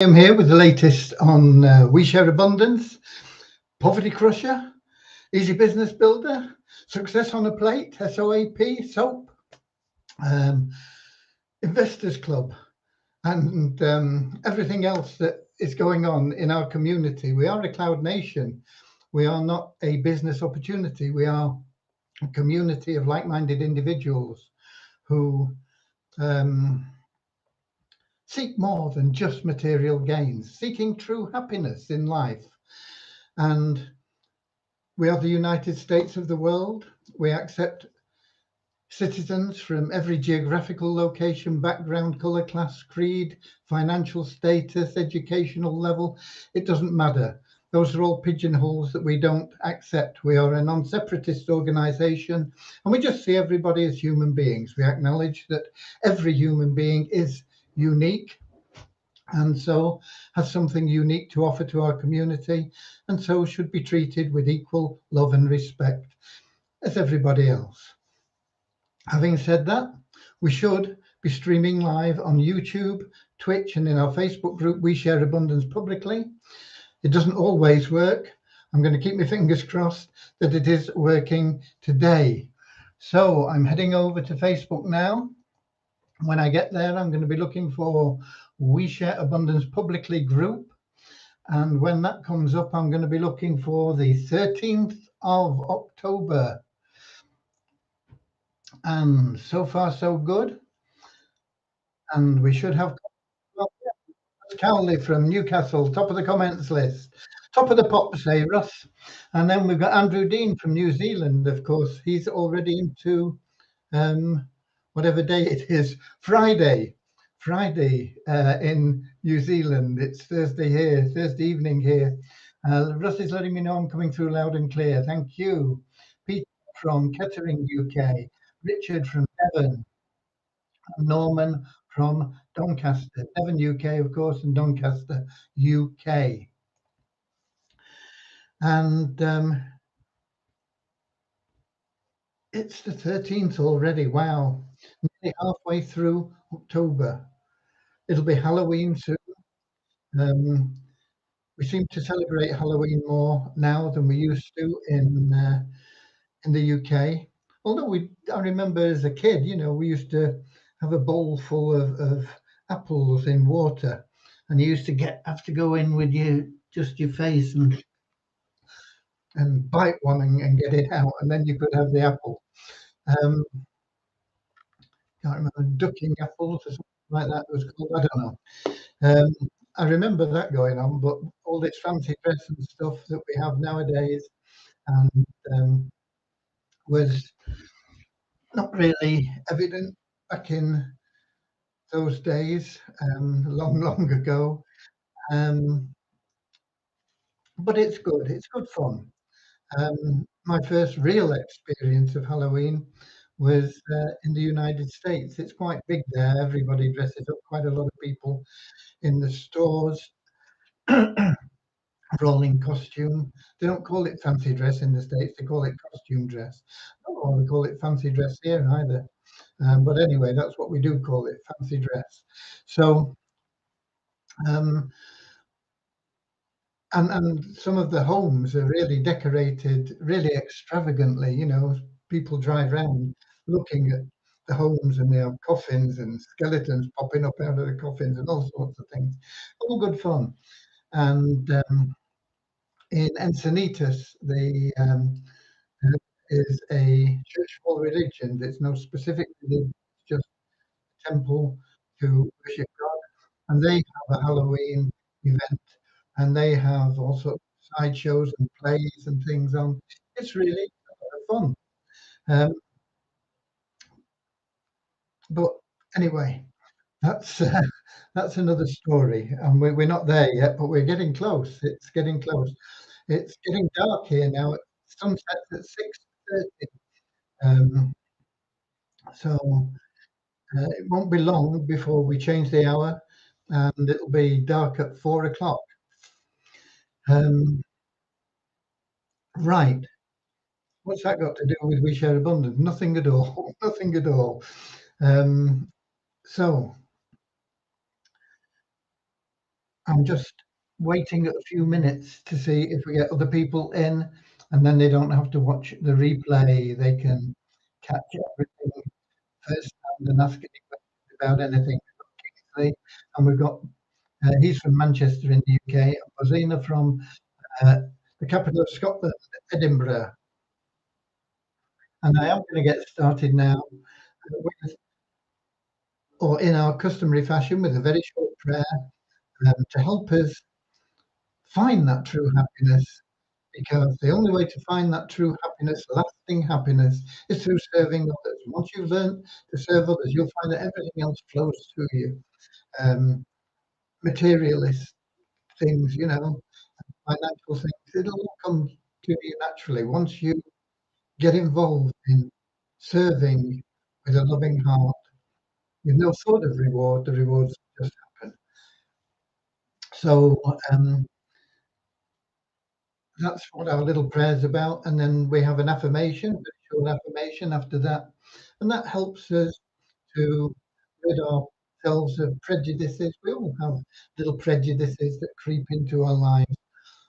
I'm here with the latest on We Share Abundance, Poverty Crusher, Easy Business Builder, Success on a Plate, SOAP, SOAP, um, Investors Club, and everything else that is going on in our community. We are a cloud nation. We are not a business opportunity. We are a community of like-minded individuals who seek more than just material gains, seeking true happiness in life. And we are the United States of the world. We accept citizens from every geographical location, background, color, class, creed, financial status, educational level. It doesn't matter. Those are all pigeonholes that we don't accept. We are a non-separatist organization, and we just see everybody as human beings. We acknowledge that every human being is unique, and so has something unique to offer to our community, and so should be treated with equal love and respect as everybody else. Having said that, we should be streaming live on YouTube, Twitch, and in our Facebook group, We Share Abundance Publicly. It doesn't always work. I'm going to keep my fingers crossed that it is working today. So I'm heading over to Facebook now. When I get there, I'm going to be looking for We Share Abundance Publicly group. And when that comes up, I'm going to be looking for the 13th of October. And so far, so good. And we should have Cowley from Newcastle, top of the comments list. Top of the pop, say Russ. And then we've got Andrew Dean from New Zealand, of course. He's already into whatever day it is, Friday in New Zealand. It's Thursday here, Thursday evening here. Russ is letting me know I'm coming through loud and clear. Thank you. Peter from Kettering, UK. Richard from Devon. Norman from Doncaster. Devon, UK, of course, and Doncaster, UK. And it's the 13th already. Wow. Nearly halfway through October. It'll be Halloween soon. We seem to celebrate Halloween more now than we used to in the UK. Although I remember as a kid, we used to have a bowl full of apples in water, and you used to have to go in with just your face and bite one and get it out, and then you could have the apple. Can't remember, ducking apples or something like that it was called. I don't know. I remember that going on, but all this fancy dress and stuff that we have nowadays was not really evident back in those days, long, long ago. But it's good. It's good fun. My first real experience of Halloween was in the United States. It's quite big there. Everybody dresses up. Quite a lot of people in the stores are all in costume. They don't call it fancy dress in the States. They call it costume dress. I don't know why we call it fancy dress here either. But anyway, that's what we do call it, fancy dress. So, and some of the homes are really decorated really extravagantly. People drive around looking at the homes, and they have coffins and skeletons popping up out of the coffins and all sorts of things. All good fun. And in Encinitas, is a church for religion. There's no specific religion, it's just a temple to worship God. And they have a Halloween event, and they have all sorts of sideshows and plays and things on. It's really fun. Um, but anyway, that's that's another story, and we're not there yet, but we're getting close. It's getting close. It's getting dark here now. Sunsets at 6:30. So it won't be long before we change the hour, and it'll be dark at 4 o'clock. Right. What's that got to do with We Share Abundance? Nothing at all. Nothing at all. So I'm just waiting a few minutes to see if we get other people in, and then they don't have to watch the replay. They can catch everything firsthand and ask any questions about anything. Kingsley, and we've got he's from Manchester in the UK, and Rosina from the capital of Scotland, Edinburgh. And I am going to get started now with, or in our customary fashion, with a very short prayer to help us find that true happiness, because the only way to find that true happiness, lasting happiness, is through serving others. Once you've learned to serve others, you'll find that everything else flows to you. Materialist things, financial things, it'll all come to you naturally. Once you get involved in serving with a loving heart, with no sort of reward, the rewards just happen. So that's what our little prayer is about. And then we have an affirmation, a very short affirmation after that. And that helps us to rid ourselves of prejudices. We all have little prejudices that creep into our lives.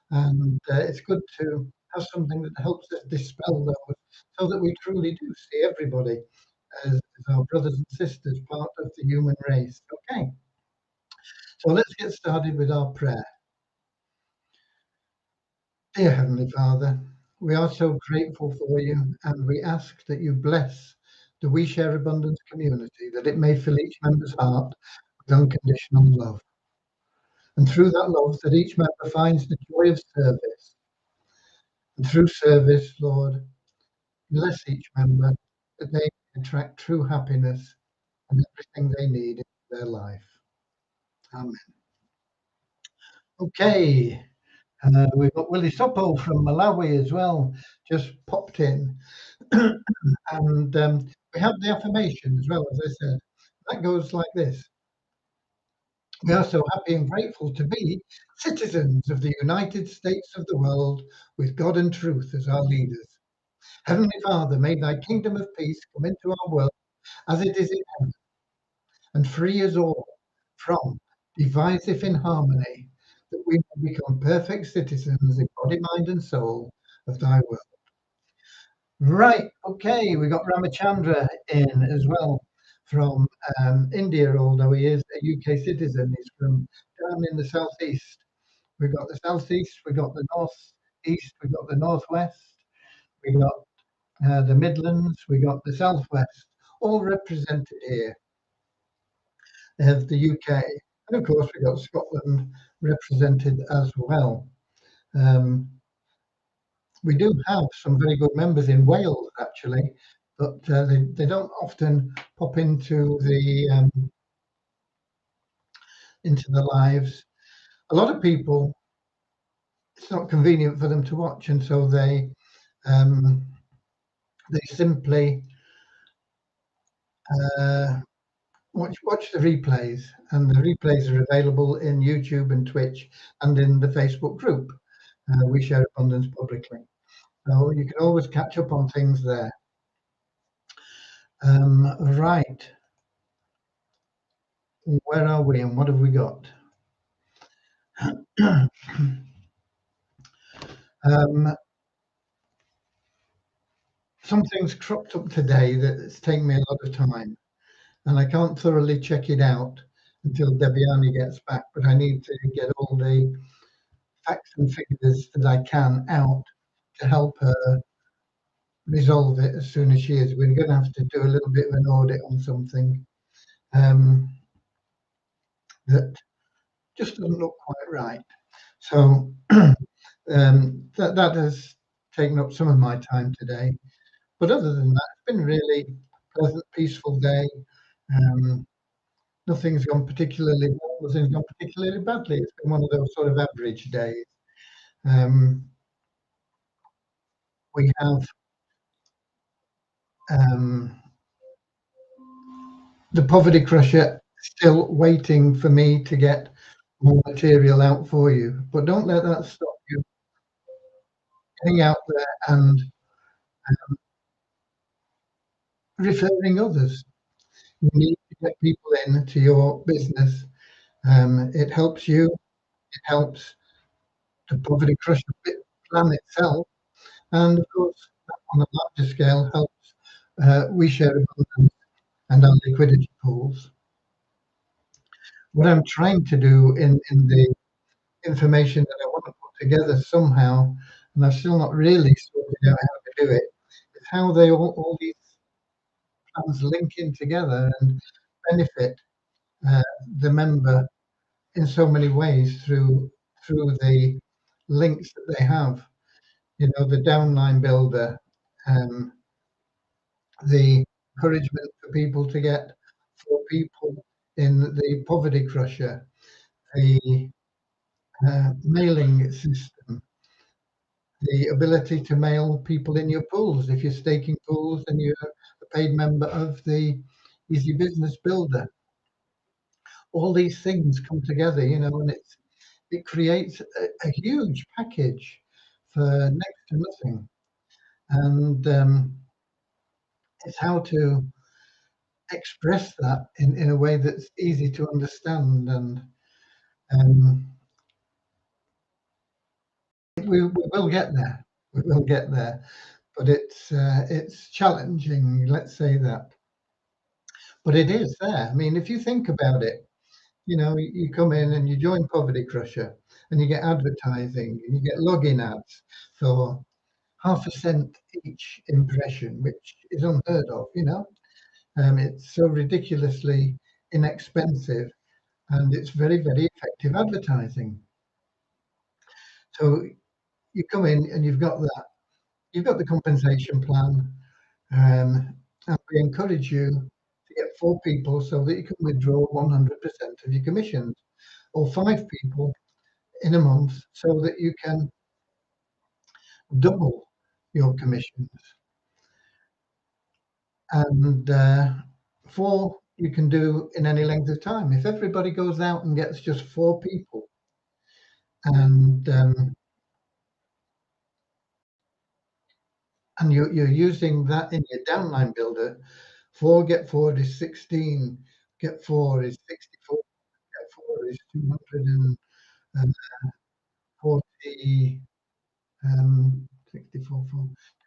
And it's good to have something that helps us dispel those, so that we truly do see everybody as our brothers and sisters, part of the human race. Okay, so let's get started with our prayer. Dear Heavenly Father, we are so grateful for you, and we ask that you bless the We Share Abundance community, that it may fill each member's heart with unconditional love. And through that love, that each member finds the joy of service. And through service, Lord, bless each member, that they attract true happiness and everything they need in their life. Amen. Okay, we've got Willie Sopo from Malawi as well, just popped in. And we have the affirmation as well, as I said. That goes like this. We are so happy and grateful to be citizens of the United States of the world, with God and truth as our leaders. Heavenly Father, may thy kingdom of peace come into our world as it is in heaven, and free us all from divisive inharmony, that we may become perfect citizens in body, mind, and soul of thy world. Right, okay, we got Ramachandra in as well from India, although he is a UK citizen. He's from down in the southeast. We've got the southeast, we've got the northeast, we've got the northwest, we got the Midlands, we got the southwest, all represented here. They have the UK, and of course we've got Scotland represented as well. We do have some very good members in Wales, actually, but they don't often pop into the lives. A lot of people, it's not convenient for them to watch, and so they simply watch the replays, and the replays are available in YouTube and Twitch and in the Facebook group. We Share Abundance publicly, so you can always catch up on things there. Right, where are we and what have we got? Something's cropped up today that's taken me a lot of time, and I can't thoroughly check it out until Debiani gets back, but I need to get all the facts and figures that I can out to help her resolve it as soon as she is. We're going to have to do a little bit of an audit on something that just doesn't look quite right. So that has taken up some of my time today. But other than that, it's been a really pleasant, peaceful day. Nothing's gone particularly well, nothing's gone particularly badly. It's been one of those sort of average days. We have the Poverty Crusher still waiting for me to get more material out for you, but don't let that stop you getting out there and referring others. You need to get people into your business. It helps you, It helps the Poverty Crusher plan itself, and of course, that on a larger scale helps We Share Abundance and our liquidity pools. What I'm trying to do in the information that I want to put together somehow, and I've still not really sorted out how to do it, is how they all these plans link in together and benefit uh, the member in so many ways through the links that they have. You know, the downline builder, um, the encouragement for people to get for people in the Poverty Crusher, the mailing system, the ability to mail people in your pools if you're staking pools and you're a paid member of the Easy Business Builder. All these things come together, you know, and it creates a huge package for next to nothing. And it's how to express that in a way that's easy to understand. And um, we will get there. We will get there, but it's challenging. Let's say that, but it is there. I mean, if you think about it, you know, you come in and you join Poverty Crusher, and you get advertising, and you get login ads for half a cent each impression, which is unheard of. You know, it's so ridiculously inexpensive, and it's very, very effective advertising. So you come in and you've got that. You've got the compensation plan, and we encourage you to get 4 people so that you can withdraw 100% of your commissions, or 5 people in a month so that you can double your commissions. And 4 you can do in any length of time. If everybody goes out and gets just 4 people, and you're using that in your downline builder, 4 get 4 is 16, get 4 is 64, get 4 is 240, 64,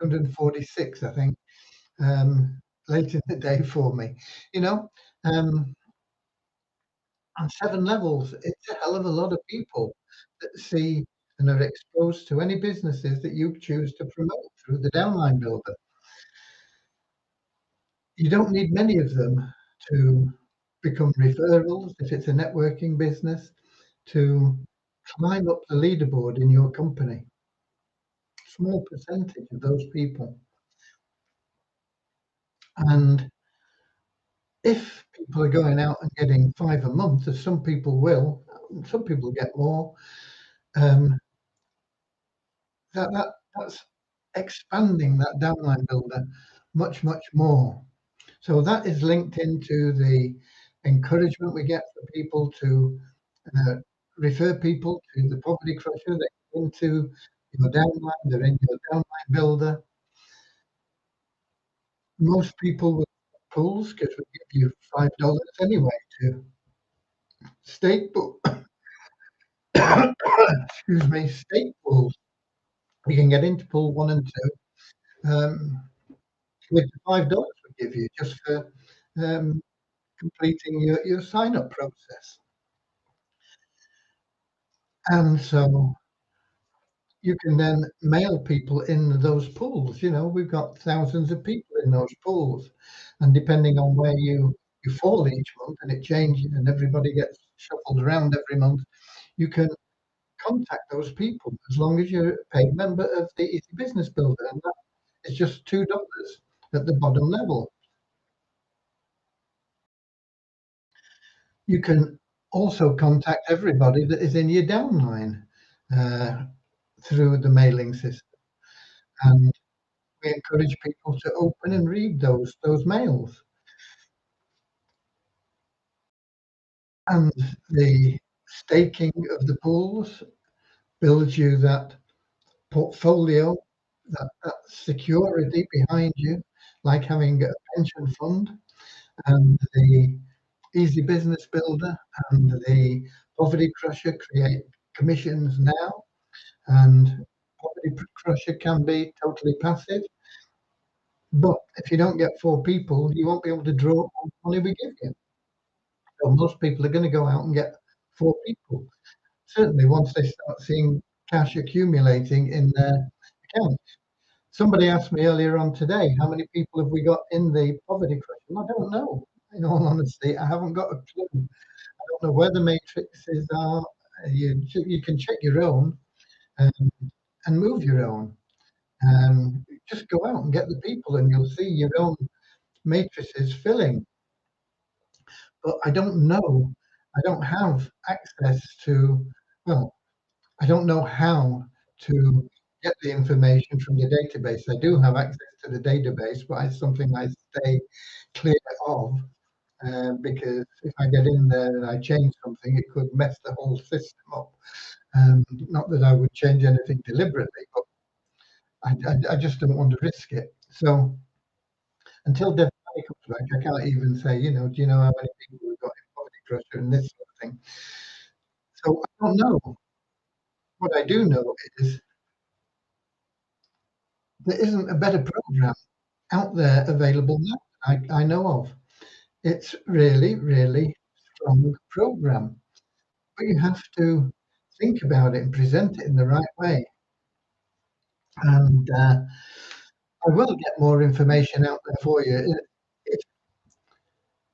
246, I think, late in the day for me, you know. On 7 levels, it's a hell of a lot of people that see and are exposed to any businesses that you choose to promote through the downline builder. You don't need many of them to become referrals if it's a networking business, to climb up the leaderboard in your company. Small percentage of those people. And if people are going out and getting 5 a month, as some people will, some people get more, um, that's expanding that downline builder much, much more. So that is linked into the encouragement we get for people to uh, refer people to the Poverty Crusher. They get into your downline, they're in your downline builder. Most people will pools because we give you $5 anyway to stake, but excuse me, stake pools. You can get into pool 1 and 2 with the $5 we give you just for completing your sign up process. And so you can then mail people in those pools. You know, we've got thousands of people in those pools, and depending on where you fall each month, and it changes, and everybody gets shuffled around every month, you can contact those people as long as you're a paid member of the Easy Business Builder, and that is just $2 at the bottom level. You can also contact everybody that is in your downline through the mailing system, and we encourage people to open and read those mails. And the staking of the pools builds you that portfolio, that security behind you, like having a pension fund. And the Easy Business Builder and the Poverty Crusher create commissions now, and Poverty Crusher can be totally passive. But if you don't get 4 people, you won't be able to draw all the money we give you. So most people are going to go out and get 4 people. Certainly, once they start seeing cash accumulating in their account. Somebody asked me earlier on today, how many people have we got in the Poverty Crusher? I don't know. In all honesty, I haven't got a clue. I don't know where the matrices are. You can check your own, um, and move your own. Just go out and get the people, and you'll see your own matrices filling. But I don't know. I don't have access to, well, I don't know how to get the information from the database. I do have access to the database, but it's something I stay clear of, because if I get in there and I change something, it could mess the whole system up. Not that I would change anything deliberately, but I just don't want to risk it. So until Dev comes back, I can't even say, do you know how many people we've got in Poverty Crusher and this sort of thing. So I don't know. What I do know is there isn't a better program out there available now I know of. It's really, really strong program, but you have to think about it and present it in the right way. And I will get more information out there for you. If,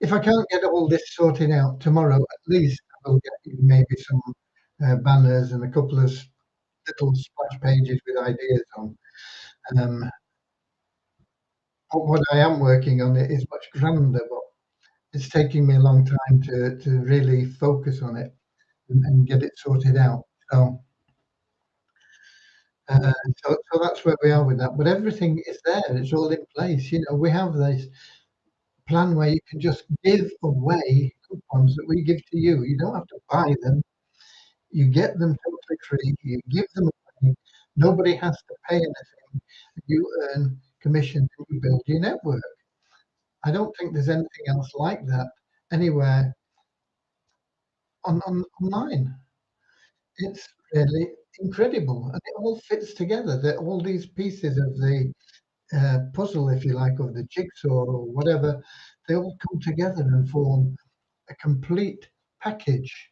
if I can't get all this sorted out tomorrow, at least I will get you maybe some banners and a couple of little splash pages with ideas on. Um, but what I am working on it is much grander, but it's taking me a long time to really focus on it and get it sorted out. So, uh, so that's where we are with that. But everything is there; it's all in place. We have this plan where you can just give away coupons that we give to you. You don't have to buy them; you get them totally free. You give them away. Nobody has to pay anything. You earn commission and you build your network. I don't think there's anything else like that anywhere online. It's really incredible, and it all fits together. That all these pieces of the puzzle, if you like, of the jigsaw or whatever, they all come together and form a complete package.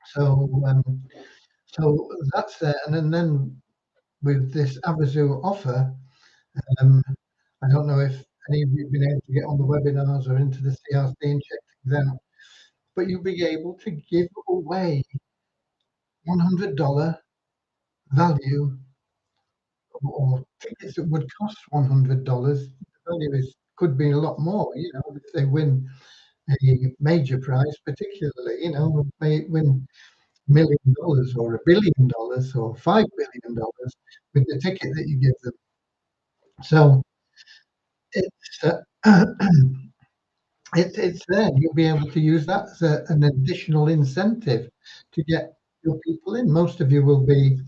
So, so that's there. And then with this Avazu offer, um, I don't know if any of you have been able to get on the webinars or into the CRC and check things out, but you'll be able to give away $100 value or tickets that would cost $100. The value could be a lot more, if they win a major prize, particularly, may win $1 million or $1 billion or $5 billion with the ticket that you give them. So it's it's there. You'll be able to use that as an additional incentive to get your people in. Most of you will be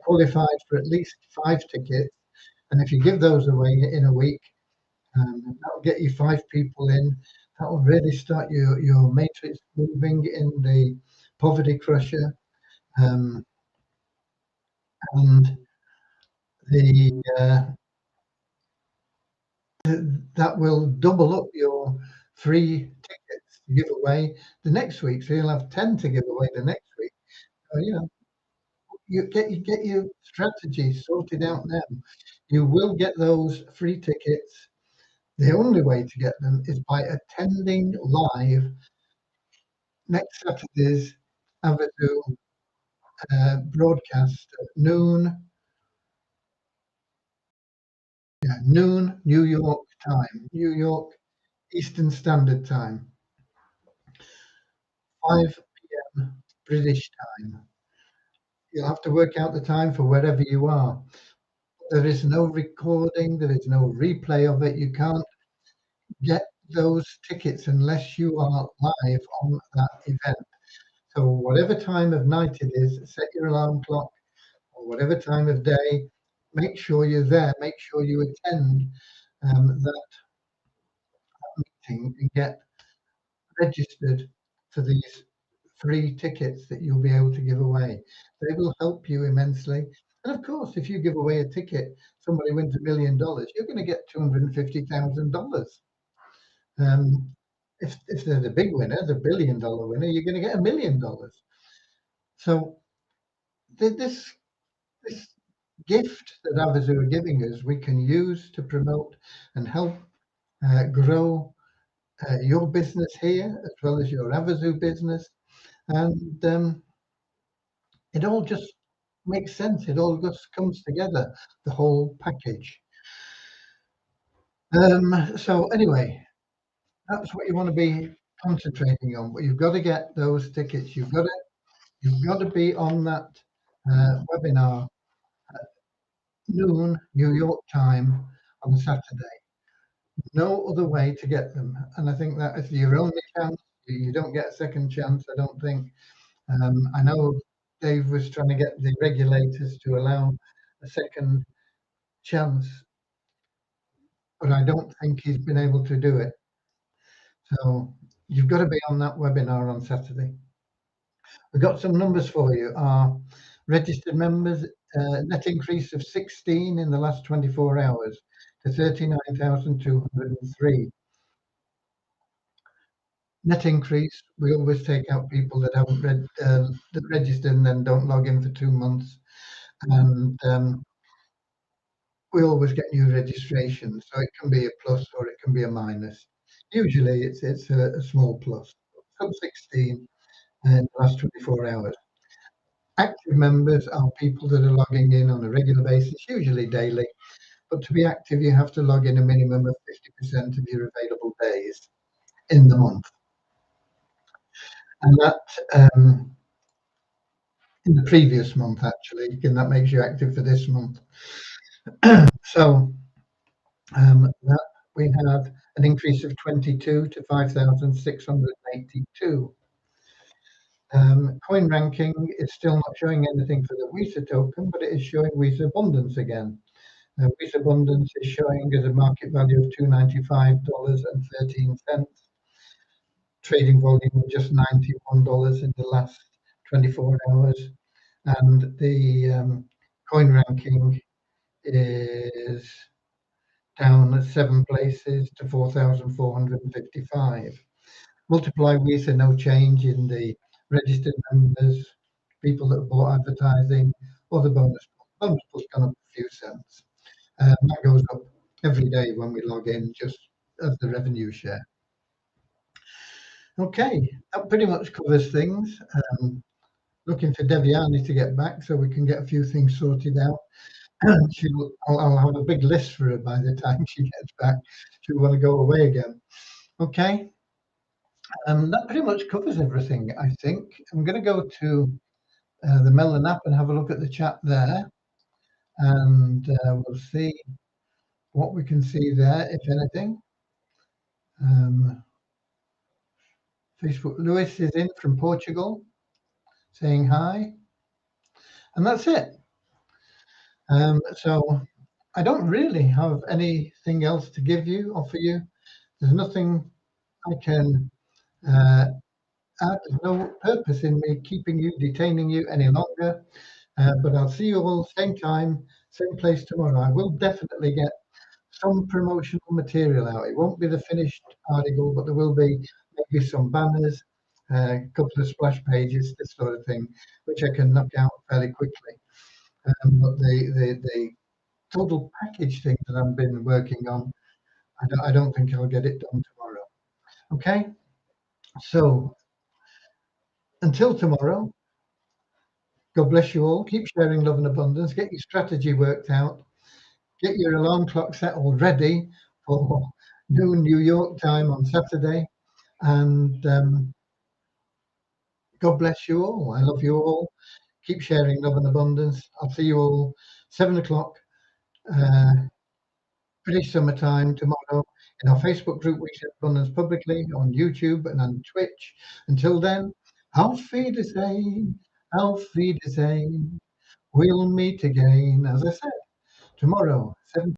qualified for at least 5 tickets, and if you give those away in a week, that'll get you 5 people in. That will really start your matrix moving in the Poverty Crusher, um, and the that will double up your free tickets to give away the next week. So you'll have 10 to give away the next week. So, you get your strategy sorted out now. You will get those free tickets. The only way to get them is by attending live next Saturday's Avazu broadcast at noon New York time, New York Eastern Standard Time, 5 p.m. British time. You'll have to work out the time for wherever you are. There is no recording, there is no replay of it. You can't get those tickets unless you are live on that event. So whatever time of night it is, set your alarm clock, or whatever time of day, make sure you're there. Make sure you attend that meeting and get registered for these free tickets that you'll be able to give away. They will help you immensely. And of course, if you give away a ticket, somebody wins $1 million, you're going to get $250,000. If they're the big winner, the $1 billion winner, you're going to get $1 million. So this gift that Avazu are giving us, we can use to promote and help grow your business here, as well as your Avazu business. And it all just makes sense. It all just comes together, the whole package. So anyway, that's what you want to be concentrating on. But you've got to get those tickets. You've got to be on that webinar at noon New York time on Saturday. No other way to get them. And I think that is your only chance. You don't get a second chance, I don't think. I know Dave was trying to get the regulators to allow a second chance, but I don't think he's been able to do it. So you've got to be on that webinar on Saturday. We've got some numbers for you. Our registered members, net increase of 16 in the last 24 hours to 39,203. Net increase, we always take out people that haven't that registered and then don't log in for 2 months. And we always get new registrations, so it can be a plus or it can be a minus. Usually it's a small plus. Sub 16 in the last 24 hours. Active members are people that are logging in on a regular basis, usually daily. But to be active, you have to log in a minimum of 50% of your available days in the month. And that in the previous month, actually, and that makes you active for this month. So that we have an increase of 22 to 5,682. Coin ranking is still not showing anything for the Visa token, but it is showing Visa Abundance again. Visa Abundance is showing as a market value of $295.13. Trading volume of just $91 in the last 24 hours. And the coin ranking is down 7 places to 4,455. Multiply Visa, no change in the registered members, people that bought advertising, or the bonus. Bonus has gone up a few cents. That goes up every day when we log in, just as the revenue share. Okay, that pretty much covers things. Looking for Devyani to get back so we can get a few things sorted out. I'll have a big list for her by the time she gets back. She'll want to go away again. Okay. That pretty much covers everything, I think. I'm going to go to the Melon app and have a look at the chat there. And we'll see what we can see there, if anything. Facebook Lewis is in from Portugal saying hi. And that's it. So I don't really have anything else to offer you. There's nothing I can add. There's no purpose in me detaining you any longer. But I'll see you all same time, same place tomorrow. I will definitely get some promotional material out. It won't be the finished article, but there will be maybe some banners, a couple of splash pages, this sort of thing, which I can knock out fairly quickly. But the total package thing that I've been working on, I don't think I'll get it done tomorrow. Okay, so until tomorrow, God bless you all. Keep sharing love and abundance. Get your strategy worked out. Get your alarm clock set already for noon New York time on Saturday. And God bless you all. I love you all. Keep sharing love and abundance. I'll see you all 7 o'clock British summertime tomorrow in our Facebook group, We Share Abundance Publicly, on YouTube and on Twitch. Until then, Auf Wiedersehen, Auf Wiedersehen. We'll meet again, as I said, tomorrow,